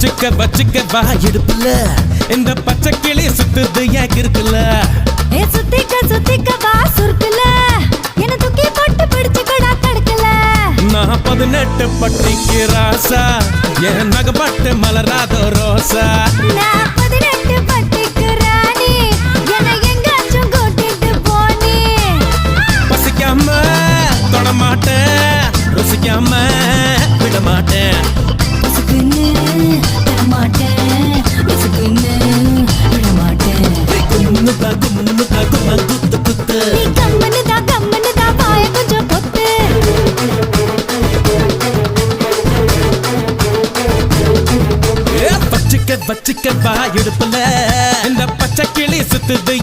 வச்சுக்க வா இடுப்புல இந்த பச்சை கிளி சுத்துது ஏன் இருக்குல்ல சுத்திக்க வா சுருக்குல என்ன தூக்கி போட்டு பிடிச்சுக்கடா தடுக்கல நான் 18 பட்டிக்கு ராசா என் நகப்பட்டு மலராத ரோசா நான் 18 பட்டிக்கு ராணி என்ன எங்காச்சும் கூட்டிட்டு போனி பசிக்காம தொடமாட்டேன் ருசிக்காம விடமாட்டேன் வச்சுக்க வா இடுப்புல